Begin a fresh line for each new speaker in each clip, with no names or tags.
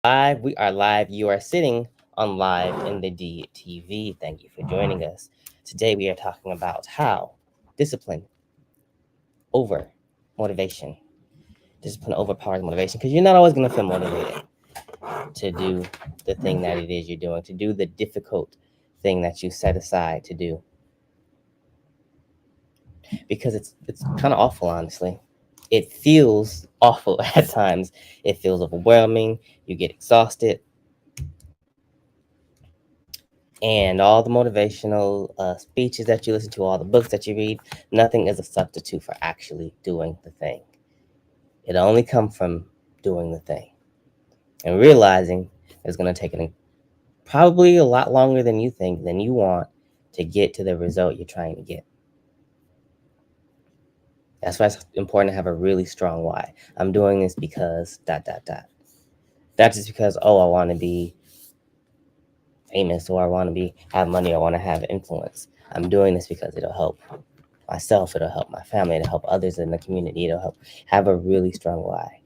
Live. We are live. You are sitting on Live in the DTV. Thank you for joining us. Today we are talking about how discipline over motivation. Discipline overpowers motivation because you're not always going to feel motivated to do the thing that it is you're doing, to do the difficult thing that you set aside to do. Because it's kind of awful, honestly. It feels awful at times. It feels overwhelming. You get exhausted. And all the motivational speeches that you listen to, all the books that you read, nothing is a substitute for actually doing the thing. It only comes from doing the thing and realizing it's going to take probably a lot longer than you think, than you want to get to the result you're trying to get. That's why it's important to have a really strong why. I'm doing this because ... Not just because, oh, I want to be famous or I want to have money or I want to have influence. I'm doing this because it'll help myself, it'll help my family, it'll help others in the community, it'll help have a really strong why.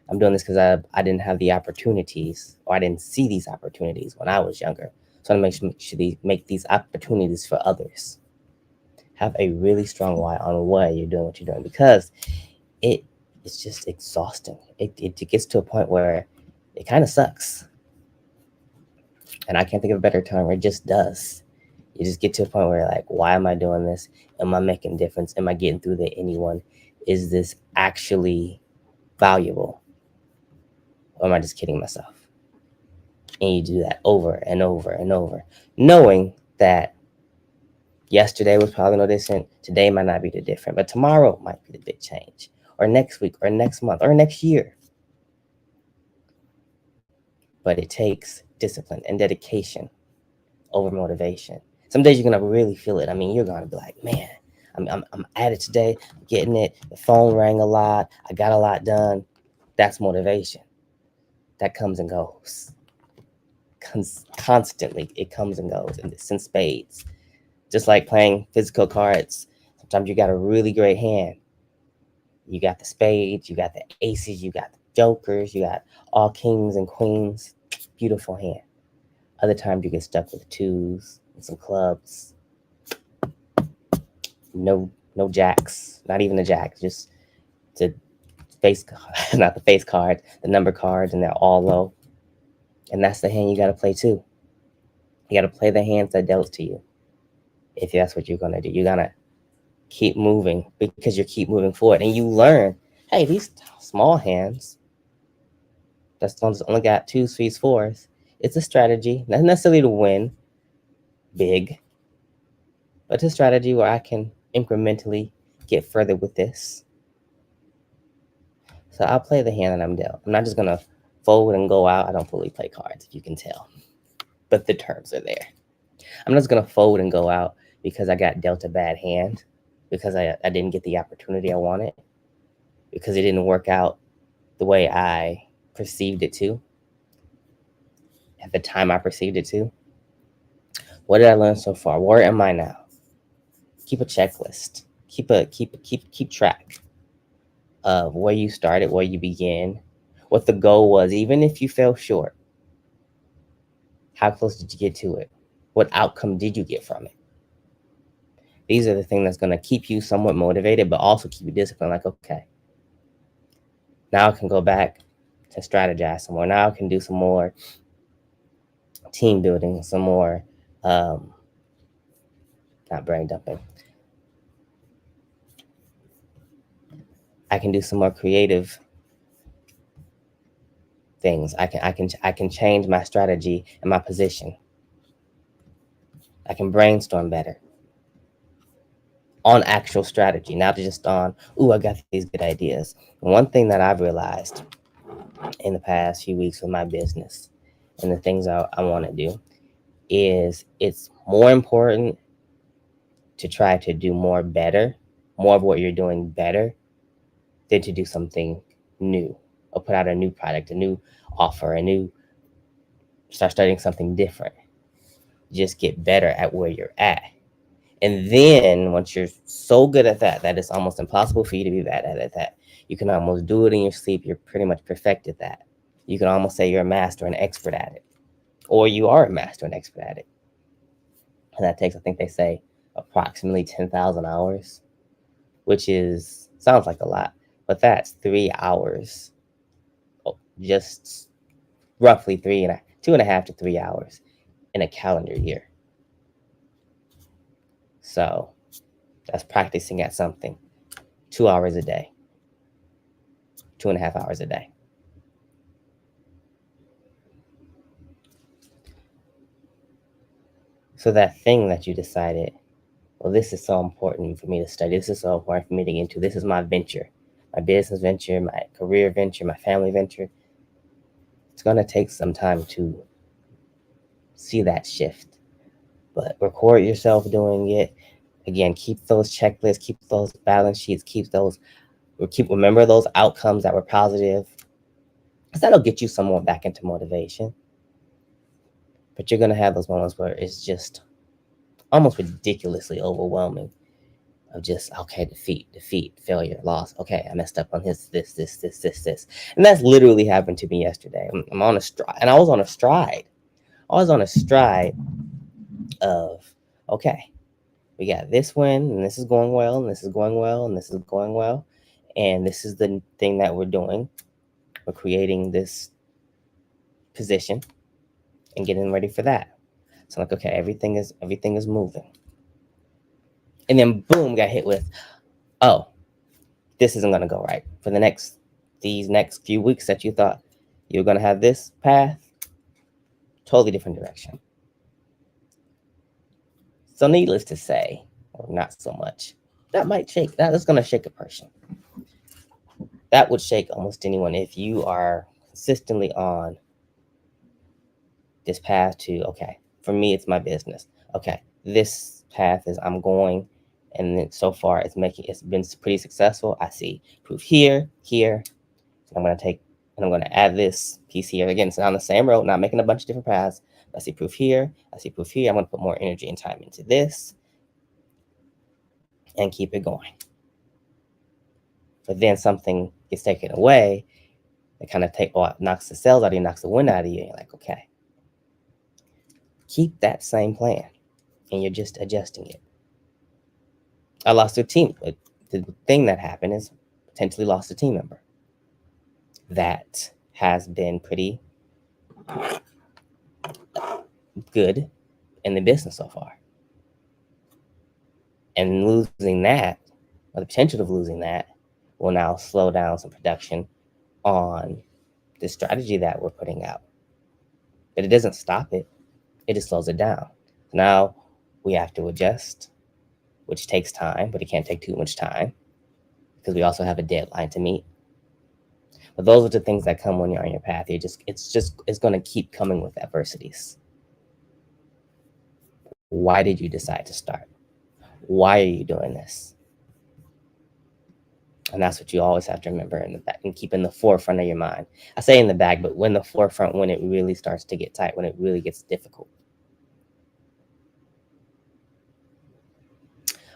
I'm doing this because I didn't have the opportunities, or I didn't see these opportunities when I was younger. So I want to make these opportunities for others. Have a really strong why on why you're doing what you're doing, because it's just exhausting. It gets to a point where it kind of sucks. And I can't think of a better time where it just does. You just get to a point where you're like, why am I doing this? Am I making a difference? Am I getting through to anyone? Is this actually valuable? Or am I just kidding myself? And you do that over and over and over, knowing that yesterday was probably no different. Today might not be the different, but tomorrow might be the big change, or next week, or next month, or next year. But it takes discipline and dedication over motivation. Some days you're gonna really feel it. I mean, you're gonna be like, man, I'm at it today, I'm getting it. The phone rang a lot. I got a lot done. That's motivation. That comes and goes. Constantly, it comes and goes, and it's in spades. Just like playing physical cards. Sometimes you got a really great hand. You got the spades, you got the aces, you got the jokers, you got all kings and queens. Beautiful hand. Other times you get stuck with twos and some clubs. No jacks, not even the jacks, just the face, not the face card, the number cards, and they're all low. And that's the hand you got to play too. You got to play the hands that dealt to you. If that's what you're gonna do, you're gonna keep moving because you keep moving forward, and you learn, hey, these small hands that's only got twos, threes, fours. It's a strategy, not necessarily to win big, but it's a strategy where I can incrementally get further with this. So I'll play the hand that I'm dealt. I'm not just gonna fold and go out. I don't fully play cards, if you can tell, but the terms are there. I'm not just gonna fold and go out because I got dealt a bad hand, because I didn't get the opportunity I wanted, because it didn't work out the way I perceived it to, at the time I perceived it to. What did I learn so far? Where am I now? Keep a checklist. Keep track of where you started, where you began, what the goal was, even if you fell short. How close did you get to it? What outcome did you get from it? These are the things that's going to keep you somewhat motivated, but also keep you disciplined. Like, okay, now I can go back to strategize some more. Now I can do some more team building, some more, not brain dumping. I can do some more creative things. I can change my strategy and my position. I can brainstorm better on actual strategy, not just on, ooh, I got these good ideas. One thing that I've realized in the past few weeks with my business and the things I want to do is it's more important to try to do more of what you're doing better, than to do something new or put out a new product, a new offer, start studying something different. Just get better at where you're at. And then once you're so good at that it's almost impossible for you to be bad at that. You can almost do it in your sleep. You're pretty much perfected that. You can almost say you're a master and expert at it, or you are a master and expert at it. And that takes, I think they say, approximately 10,000 hours, which sounds like a lot, but that's 3 hours, just roughly 2.5 to 3 hours in a calendar year. So that's practicing at something 2 hours a day, 2.5 hours a day. So that thing that you decided, well, this is so important for me to study. This is so important for me to get into. This is my venture, my business venture, my career venture, my family venture. It's going to take some time to see that shift, but record yourself doing it. Again, keep those checklists, keep those balance sheets, remember those outcomes that were positive, because that'll get you somewhat back into motivation. But you're going to have those moments where it's just almost ridiculously overwhelming of just, okay, defeat, failure, loss. Okay, I messed up on this. And that's literally happened to me yesterday. I'm on a stride, and I was on a stride. I was on a stride of, okay, we got this win, and this is going well, and this is going well, and this is going well. And this is the thing that we're doing. We're creating this position and getting ready for that. So like, okay, everything is moving. And then boom, got hit with, oh, this isn't gonna go right. For these next few weeks that you thought you were gonna have this path, totally different direction. So needless to say, or not so much, that's gonna shake a person. That would shake almost anyone if you are consistently on this path to, okay, for me, it's my business. Okay, this path is I'm going, and then so far it's been pretty successful. I see proof here. I'm going to add this piece here. Again, it's on the same road, not making a bunch of different paths. I see proof here. I'm going to put more energy and time into this and keep it going. But then something gets taken away. It kind of knocks the cells out of you, knocks the wind out of you. And you're like, okay, keep that same plan. And you're just adjusting it. I lost a team. The thing that happened is potentially lost a team member that has been pretty good in the business so far. And losing that, or the potential of losing that, will now slow down some production on the strategy that we're putting out. But it doesn't stop it. It just slows it down. Now we have to adjust, which takes time, but it can't take too much time because we also have a deadline to meet. But those are the things that come when you're on your path. It's going to keep coming with adversities. Why did you decide to start? Why are you doing this? And that's what you always have to remember in the back and keep in the forefront of your mind. I say in the back, but when the forefront, when it really starts to get tight, when it really gets difficult.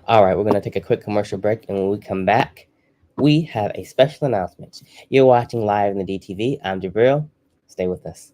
All right, we're going to take a quick commercial break. And when we come back, we have a special announcement. You're watching live in the DTV. I'm Jabril. Stay with us.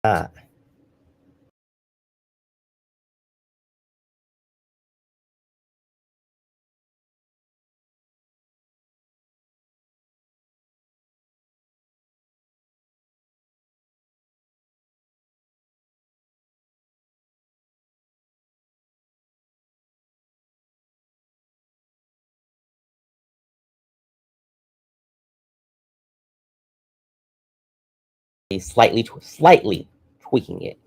not. Slightly tweaking it.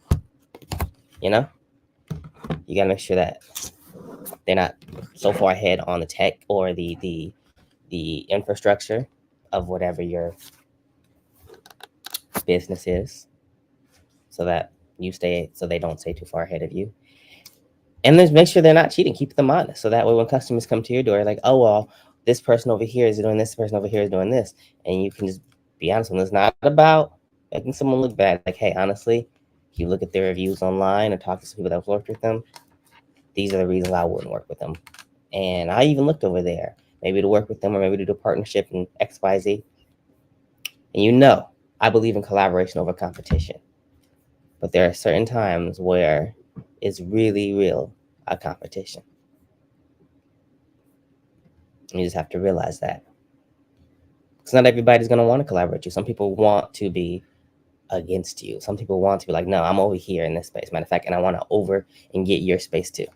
You know, you gotta make sure that they're not so far ahead on the tech or the infrastructure of whatever your business is, so that so they don't stay too far ahead of you. And then make sure they're not cheating. Keep them honest, so that way when customers come to your door, like, oh well, this person over here is doing this, person over here is doing this, and you can just be honest with them. It's not about making someone look bad. Like, hey, honestly, if you look at their reviews online or talk to some people that have worked with them, these are the reasons I wouldn't work with them. And I even looked over there, maybe to work with them or maybe to do a partnership in XYZ. And you know, I believe in collaboration over competition. But there are certain times where it's really real a competition. You just have to realize that. Because not everybody's going to want to collaborate with you. Some people want to be against you. Some people want to be like, no, I'm over here in this space. Matter of fact, and I want to over and get your space too.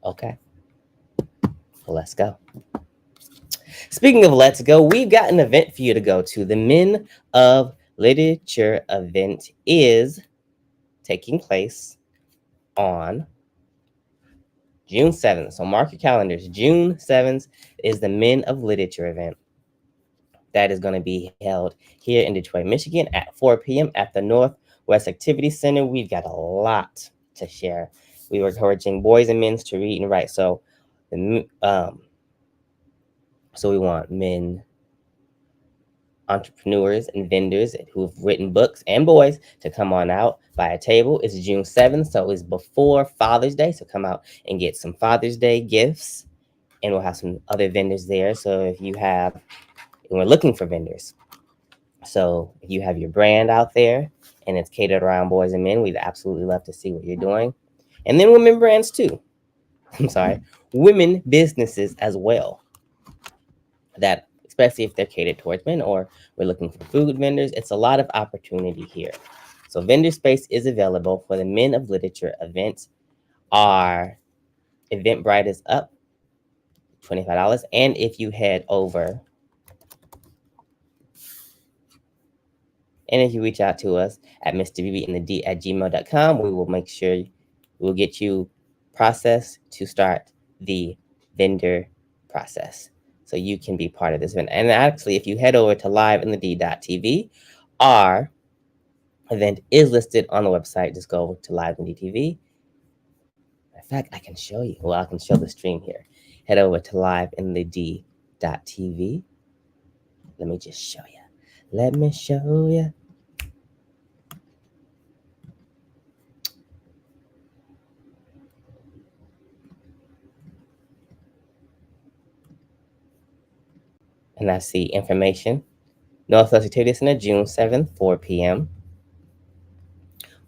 Okay. Well, let's go. Speaking of let's go, we've got an event for you to go to. The Men of Literature event is taking place on June 7th. So mark your calendars. June 7th is the Men of Literature event. That is going to be held here in Detroit, Michigan at 4 p.m. at the Northwest Activity Center. We've got a lot to share. We were encouraging boys and men to read and write. So we want men entrepreneurs and vendors who've written books and boys to come on out, buy a table. It's June 7th, so it's before Father's Day. So come out and get some Father's Day gifts, and we'll have some other vendors there. So if you have, and we're looking for vendors. So if you have your brand out there and it's catered around boys and men, we'd absolutely love to see what you're doing. And then women brands too. I'm sorry, women businesses as well. That especially if they're catered towards men, or we're looking for food vendors. It's a lot of opportunity here. So vendor space is available for the Men of Literature event. Our Eventbrite is up, $25. And if you head over, and if you reach out to us at mrbbandthed@gmail.com, we will make sure we'll get you processed to start the vendor process, so you can be part of this event. And actually, if you head over to liveinthed.tv, our event is listed on the website. Just go over to liveinthedtv. In fact, I can show you. Well, I can show the stream here. Head over to liveinthed.tv. Let me just show you. Let me show you. And that's the information. Northwest Activity Center, June 7th, 4 p.m.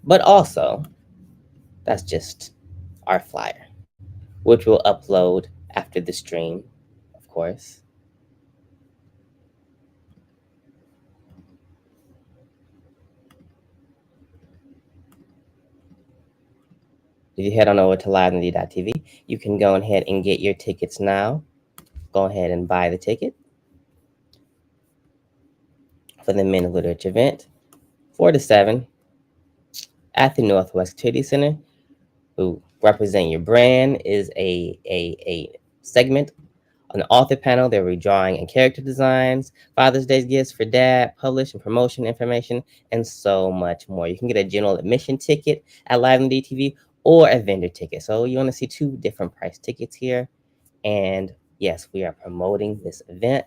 But also, that's just our flyer, which we'll upload after the stream, of course. If you head on over to liveinthed.tv, you can go ahead and get your tickets now. Go ahead and buy the ticket for the Men of Literature event, 4 to 7 at the Northwest Activity Center. Who represent your brand is a segment on the author panel. They're redrawing and character designs, Father's Day gifts for dad, publish and promotion information, and so much more. You can get a general admission ticket at Live in DTV or a vendor ticket. So you want to see two different price tickets here. And yes, we are promoting this event.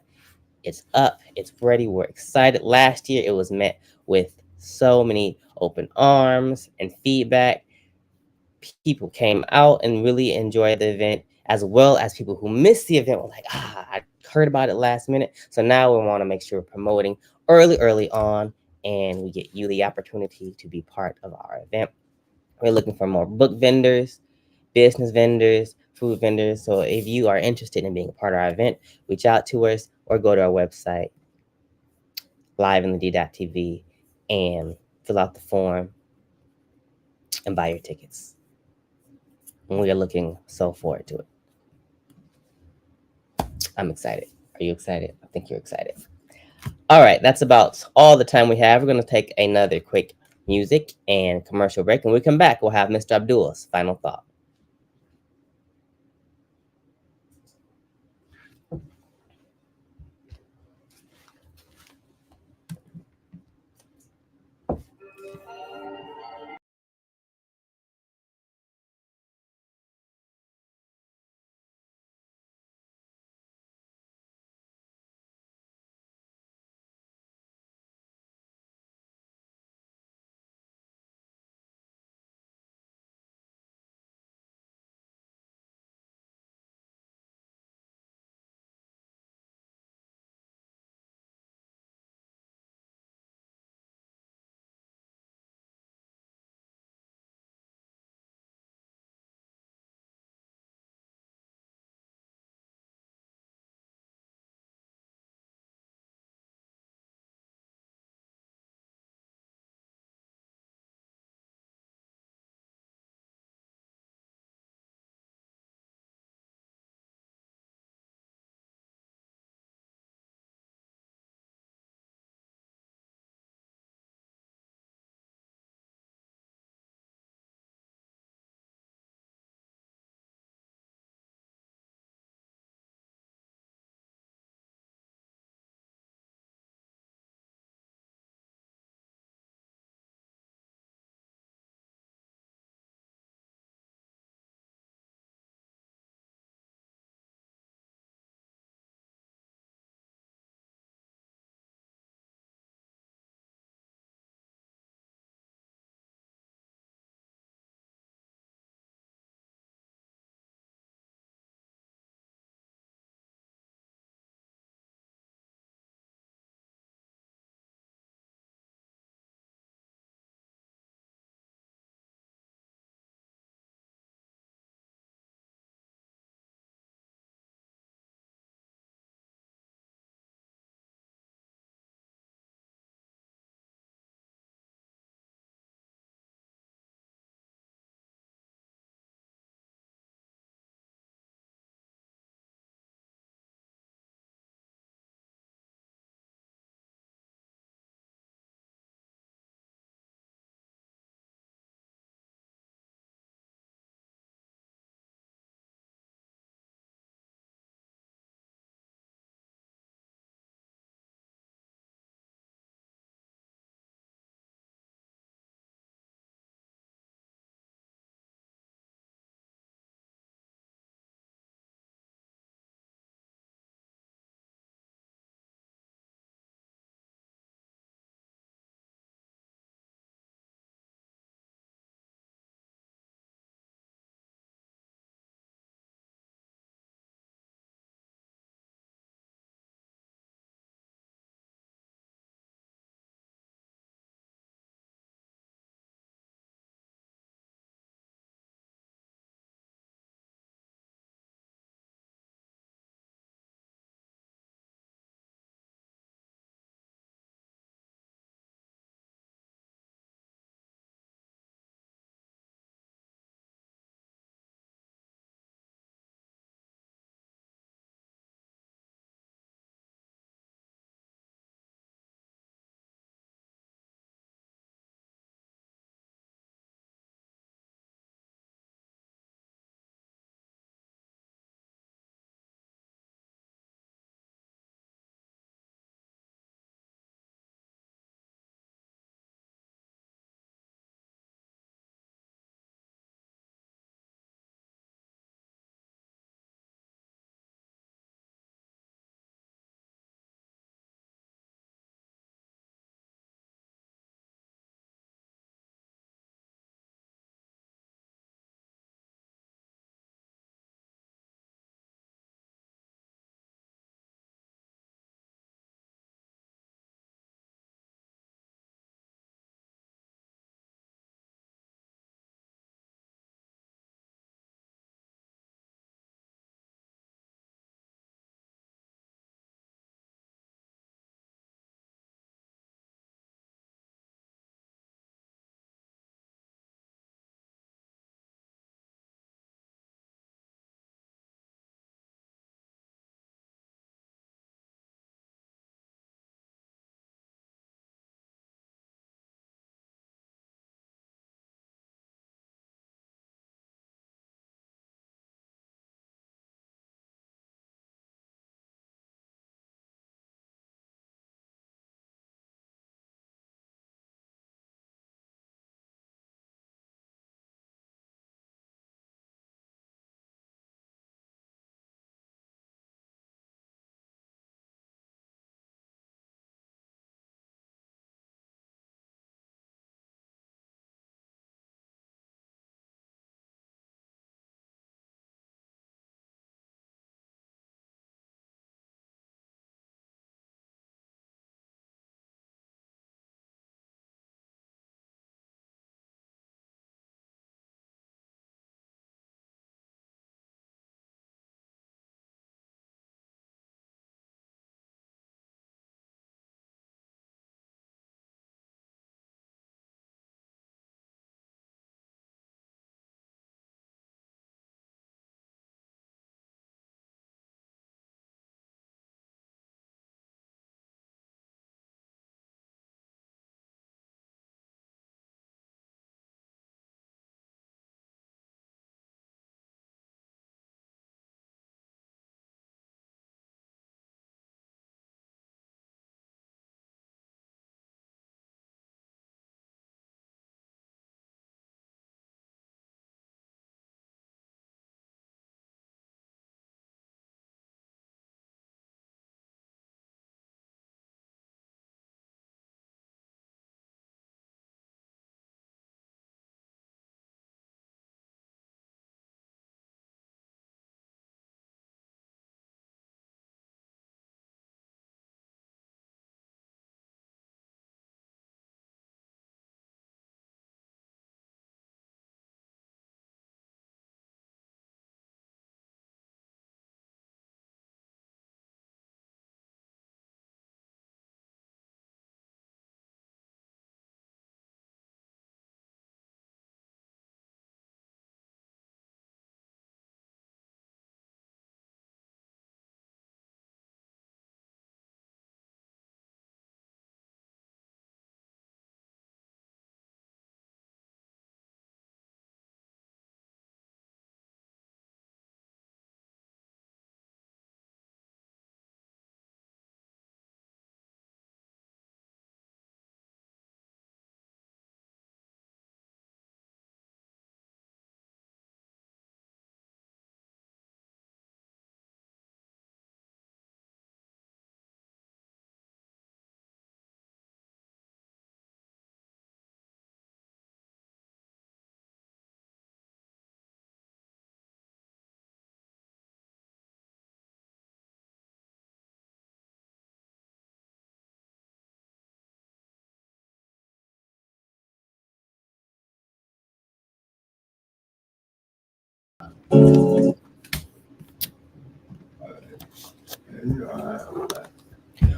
It's up, it's ready, we're excited. Last year, it was met with so many open arms and feedback. People came out and really enjoyed the event, as well as people who missed the event were like, I heard about it last minute. So now we want to make sure we're promoting early on and we get you the opportunity to be part of our event. We're looking for more book vendors, business vendors, food vendors. So if you are interested in being a part of our event, reach out to us or go to our website, liveinthed.tv, and fill out the form and buy your tickets. And we are looking so forward to it. I'm excited. Are you excited? I think you're excited. All right, that's about all the time we have. We're going to take another quick music and commercial break. When we come back, we'll have Mr. Abdul's final thought.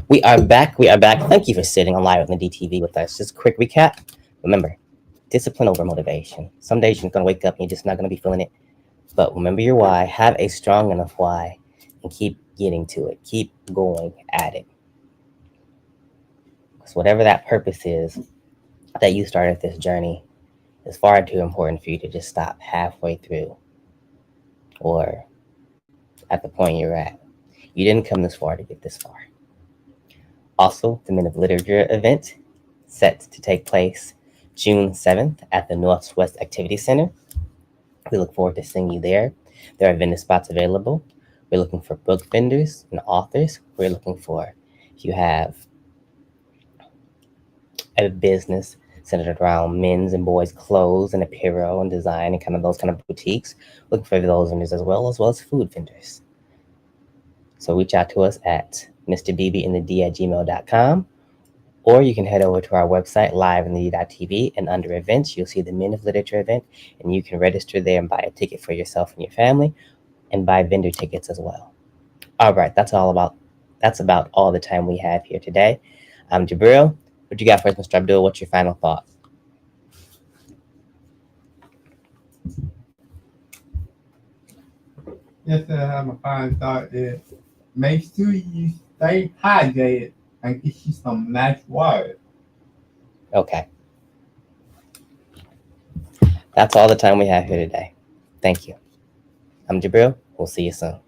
We are back. We are back. Thank you for sitting on live on the DTV with us. Just a quick recap. Remember, discipline over motivation. Some days you're going to wake up and you're just not going to be feeling it. But remember your why. Have a strong enough why and keep getting to it. Keep going at it. Because whatever that purpose is that you started this journey is far too important for you to just stop halfway through or at the point you're at. You didn't come this far to get this far. Also, the Men of Literature event set to take place June 7th at the Northwest Activity Center. We look forward to seeing you there. There are vendor spots available. We're looking for book vendors and authors. We're looking for, if you have a business centered around men's and boys' clothes and apparel and design and kind of those kind of boutiques, looking for those vendors as well as food vendors. So reach out to us at mrbbinthed@gmail.com, or you can head over to our website, liveinthed.tv, and under events, you'll see the Men of Literature event, and you can register there and buy a ticket for yourself and your family, and buy vendor tickets as well. All right, that's about all the time we have here today. I'm Jabril. What you got for us, Mr. Abdul? What's your final thought?
Yes, I have a final thought is make sure you stay hydrated and get you some nice water.
Okay. That's all the time we have here today. Thank you. I'm Jabril. We'll see you soon.